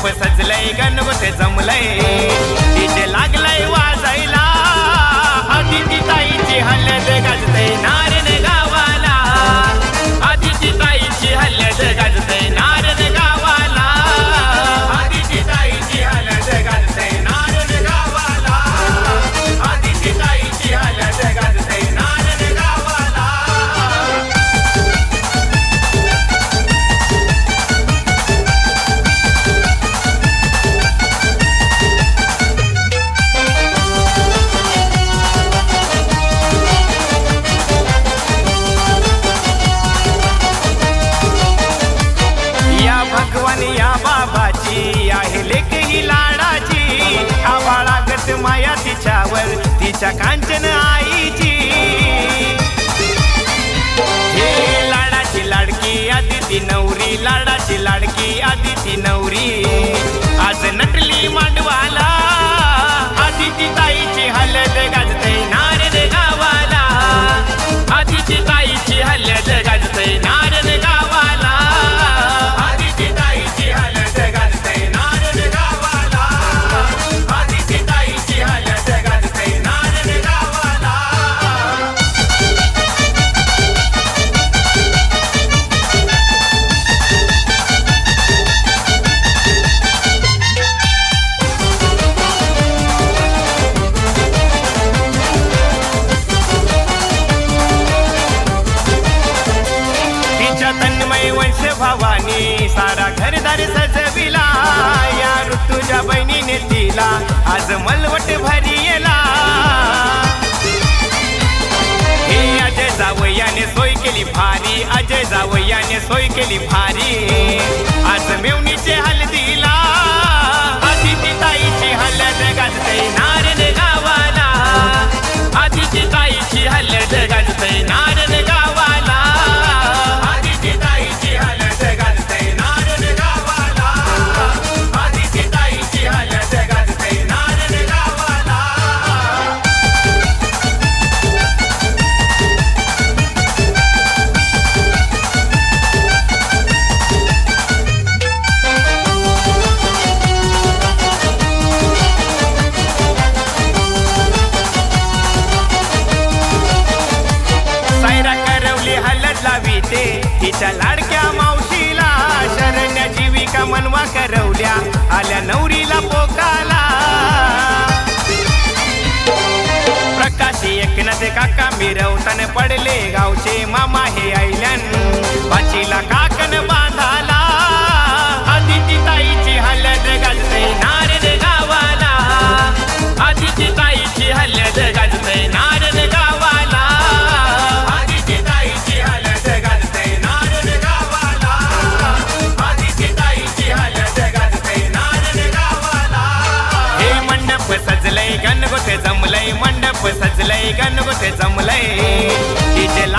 मंडप सजलय गणगोते जमलय डीजे लागलय वाजायला आदिती ताईची हळद गाजते नारन गावाला आदिती ताईची हळद गाजते नारन गावाला आदिती ताईची हळद गाजते नारन गावाला आदिती ताईची हळद गाजते नारन गावाला भगवान या बाबाची आहे लेक ही लाडाची आवाळागत माया तिच्यावर तिच्या कांचन आईची हे लाडाची लाडकी आदिती नवरी लाडाची लाडकी आदिती नवरी आज नटली मांडवाला आदिती ताईची हळद गाजते नारन गावाला आदिती ताईची हळद गाजते नारन गावाला तन्मय वंश भवानी सारा घरदार सजविला या ऋतुजा बहिणीने तिला आज मलवट भरियला हे अजय जावयाने सोय केली भारी अजय जावयाने सोय केली भारी आज मेवणीचे हळदीला आदिती ताईची हळद गाजते नारन गावाला आदिती ताईची हळद गाजते नारन गावाला तिच्या लाडक्या मावशीला शरण्या जीविका मनवा करवल्या आल्या नवरीला पोकाला प्रकाशी एकनाथ काका मिरवताना पडले गावचे मामा हे आईल्यान पाचीला काकन बांधाला आदिती ताईची हळद गाजते नारन गावाला आदिती ताईची हळद गाजते नारन गावाला आदिती ताईची हळद गाजते नारन गावाला आदिती ताईची हळद गाजते नारन गावाला हे मंडप सजलय गणगोते जमलय मंडप सजलय गणगोते जमलय डीजे